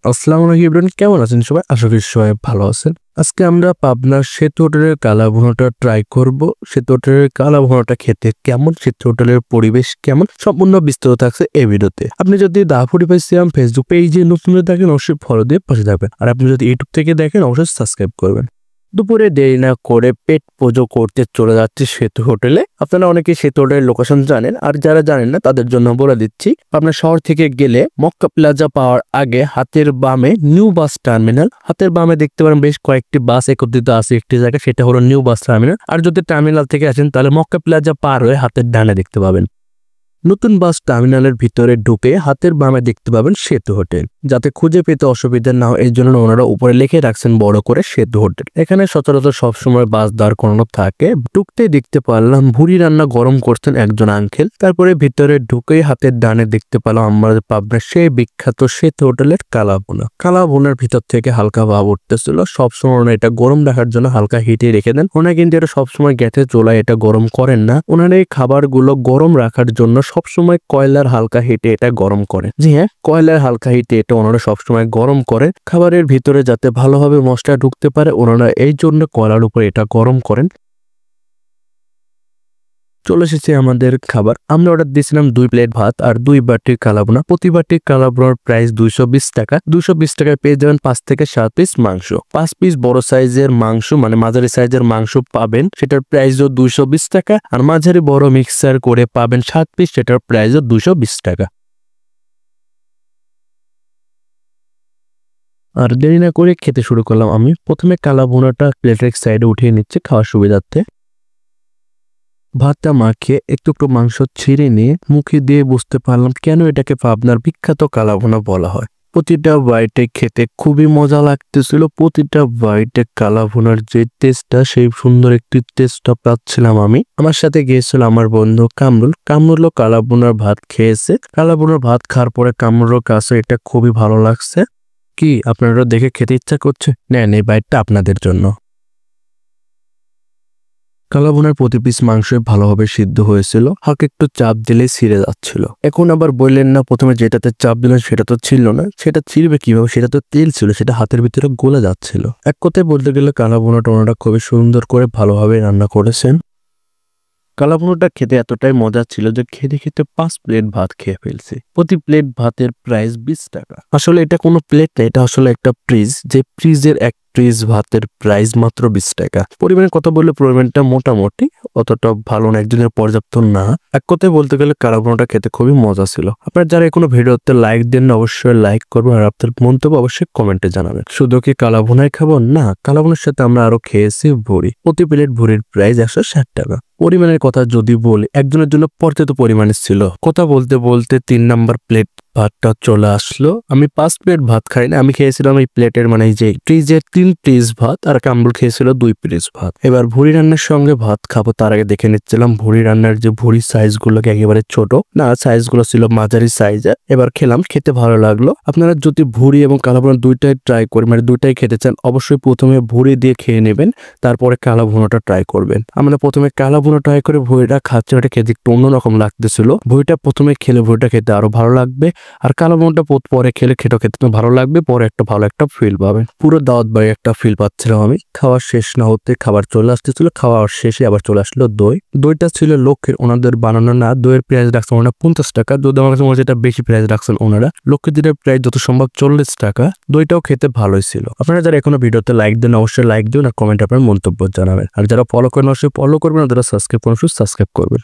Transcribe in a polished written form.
আসসালামু আলাইকুম এভরিওয়ান, কেমন আছেন সবাই? আশা করি সবাই ভালো আছেন। আজকে আমরা পাবনার সেতু হোটেলের কালা ভুনাটা ট্রাই করব। সেতু হোটেলের কালা ভুনাটা খেতে কেমন, সেতু হোটেলের পরিবেশ কেমন, সম্পূর্ণ বিস্তারিত থাকছে এই ভিডিওতে। আপনি যদি দা ফুডি সিয়াম ফেসবুক পেজে নতুন দেখেন অবশ্যই ফলো দিয়ে পাশে থাকবেন, আর আপনি যদি ইউটিউব থেকে দেখেন অবশ্যই সাবস্ক্রাইব করবেন। দুপুরে দেরি না করে পেট পুজো করতে চলে যাচ্ছি সেতু হোটেলে। আপনারা অনেকে সেতু হোটেলের লোকেশন জানেন, আর যারা জানেন না তাদের জন্য বলে দিচ্ছি। আপনার শহর থেকে গেলে মক্কা প্লাজা পাওয়ার আগে হাতের বামে নিউ বাস টার্মিনাল, হাতের বামে দেখতে পারেন বেশ কয়েকটি বাস একত্রিত আছে একটি জায়গায়, সেটা হলো নিউ বাস টার্মিনাল। আর যদি টার্মিনাল থেকে আসেন তাহলে মক্কা প্লাজা পার হয়ে হাতের ডানে দেখতে পাবেন। নতুন বাস টার্মিনালের ভিতরে ঢুকে হাতের বামে দেখতে পাবেন সেতু হোটেল। যাতে খুঁজে পেতে অসুবিধা না হয় এই জন্য ওনারা উপরে লিখে রাখছেন বড় করে সেতু হোটেল। এখানে সচরাচর সবসময় বাস দাঁড় করানো থাকে। ঢুকতে দেখতে পারলাম ভুড়ি রান্না গরম করছেন একজন আঙ্কেল। তারপরে ভিতরে ঢুকে হাতের ডানে দেখতে পেলাম আমাদের পাবনার সেই বিখ্যাত সেতু হোটেলের কালাভুনা। কালাভুনার ভিতর থেকে হালকা ভাব উঠতেছিল। সবসময় ওনারা এটা গরম রাখার জন্য হালকা হিটে রেখে দেন। ওনারা কিন্তু এটা সবসময় গ্যাসের চুলায় এটা গরম করেন না। ওনারা এই খাবারগুলো গরম রাখার জন্য সবসময় কয়লার হালকা হিটে এটা গরম করে। জি হ্যাঁ, কয়লার হালকা হিটে এটা ওনারা সবসময় গরম করে খাবারের ভিতরে যাতে ভালোভাবে মশলা ঢুকতে পারে। ওনারা এই জন্য কয়লার উপর এটা গরম করেন। চলে এসেছে আমাদের খাবার। আমরা অর্ডার দিয়েছিলাম 2 প্লেট ভাত আর 2 বাটি কালাভুনা। প্রতি বাটি কালাভুনার প্রাইস 220 টাকা। 220 টাকায় পেয়ে যাবেন 5 থেকে 7 পিস মাংস। 5 পিস বড় সাইজের মাংস মানে মাঝারি সাইজের মাংস পাবেন, সেটার প্রাইসও 220 টাকা। আর মাঝারি বড় মিক্সার করে পাবেন 7 পিস, সেটার প্রাইসও 220 টাকা। আর দেরি না করে খেতে শুরু করলাম। আমি প্রথমে কালাভুনাটা প্লেটের সাইডে উঠিয়ে নিচ্ছে খাওয়ার সুবিধার্থে। ভাতটা মাখিয়ে একটু একটু মাংস ছিঁড়ে নিয়ে মুখে দিয়ে বুঝতে পারলাম কেন এটাকে পাবনার বিখ্যাত কালাভুনা বলা হয়। প্রতিটা বাইটে খেতে খুবই মজা লাগতেছিল। প্রতিটা বাইটে কালাভুনার যে টেস্টটা, সেই সুন্দর একটি টেস্টটা পাচ্ছিলাম আমি। আমার সাথে গিয়েছিল আমার বন্ধু কামরুল। কামরুলও কালাভুনার ভাত খেয়েছে। কালাভুনার ভাত খাওয়ার পরে কামরুলের কাছে এটা খুবই ভালো লাগছে। কি আপনারা দেখে খেতে ইচ্ছা করছে? নেন, এই বাইটটা আপনাদের জন্য। কালাভুনার প্রতি পিস মাংসই ভালোভাবে সিদ্ধ হয়েছিল। হালকা একটু চাপ দিলে ছিঁড়ে যাচ্ছিল। এখন আবার বললেন না প্রথমে যেটাতে চাপ দিলেন সেটা তো ছিল না, সেটা ছিঁড়বে কিভাবে? সেটা তো তেল ছিল, সেটা হাতের ভিতরে গলে যাচ্ছিল। এক কথায় বলতে গেলে কালাভুনাটা ওনারা খুবই সুন্দর করে ভালোভাবে রান্না করেছেন। কালাভুনাটা খেতে এতটাই মজা ছিল যে খেতে খেতে 5 প্লেট ভাত খেয়ে ফেলছি। প্রতি প্লেট ভাতের প্রাইস 20 টাকা। আসলে এটা কোনো প্লেট না, এটা আসলে একটা ফ্রিজ। যে ফ্রিজের এক ফ্রিজ ভাতের প্রাইস মাত্র 20 টাকা। পরিমাণের কথা বললে পরিমাণটা মোটামুটি অতটা ভালো না, একজনের পর্যাপ্ত না। এক কথায় বলতে গেলে কালাভুনাটা খেতে খুবই মজা ছিল। আপনারা যারা কোনো ভিডিওতে লাইক দেন না অবশ্যই লাইক করবেন, আর আপনার মন্তব্য অবশ্যই কমেন্টে জানাবেন। শুধু কি কালাভুনাই খাবো না, কালাভুনার সাথে আমরা আরো খেয়েছি ভুড়ি। প্রতি প্লেট ভুড়ির প্রাইস 160 টাকা। পরিমাণের কথা যদি বলি, একজনের জন্য পর্যাপ্ত পরিমাণে ছিল। কথা বলতে বলতে 3 নাম্বার প্লেট ভাতটা চলে আসলো। আমি 5 প্লেট ভাত খাই না, আমি খেয়েছিলাম এই প্লেটের মানে যে ফ্রিজের 3 পিস ভাত, আর কামরুল খেয়েছিল 2 পিস ভাত। এবার ভুড়ি রান্নার সঙ্গে ভাত খাবো তার আগে দেখে নিচ্ছিলাম ভুড়ি রান্নার যে ভুড়ি সাইজগুলোকে একেবারে ছোট না, সাইজগুলো ছিল মাঝারি সাইজের। এবার খেলাম, খেতে ভালো লাগলো। আপনারা যদি ভুড়ি এবং কালাভুনা দুইটাই ট্রাই করেন, মানে দুইটাই খেতে চান, অবশ্যই প্রথমে ভুড়ি দিয়ে খেয়ে নেবেন, তারপরে কালাভুনাটা ট্রাই করবেন। আমরা প্রথমে কালাভুনা ট্রাই করে ভুড়িটা খাচ্ছি, ওটা খেতে একটু অন্যরকম লাগতেছিল। ভুড়িটা প্রথমে খেলে ভুড়িটা খেতে আরো ভালো লাগবে, আর কালাভুনাটা পরে খেলে খেতে ভালো লাগবে, পরে একটা ভালো একটা ফিল পাবেন। পুরো দাওয়াত বাড়ি একটা ফিল পাচ্ছিলাম আমি। খাওয়ার শেষ না হতে খাবার চলে আসতেছিল। খাওয়ার শেষে আবার চলে আসলো দই। দইটা ছিল লক্ষ্যের, ওনাদের বানানো না। দইয়ের প্রাইস রাখছেন ওনারা 50 টাকা। দুধ আমার কাছে মনে হচ্ছে এটা বেশি প্রাইস রাখছেন ওনারা। লক্ষ্যের দিনের প্রাইস যত সম্ভব 40 টাকা। দইটাও খেতে ভালোই ছিল। আপনারা যারা এখনো ভিডিওতে লাইক দেন অবশ্যই লাইক দিন, আর কমেন্ট আপনার মন্তব্য জানাবেন। আর যারা ফলো করেন অবশ্যই ফলো করবেন, আর যারা সাবস্ক্রাইব করেন সাবস্ক্রাইব করবেন।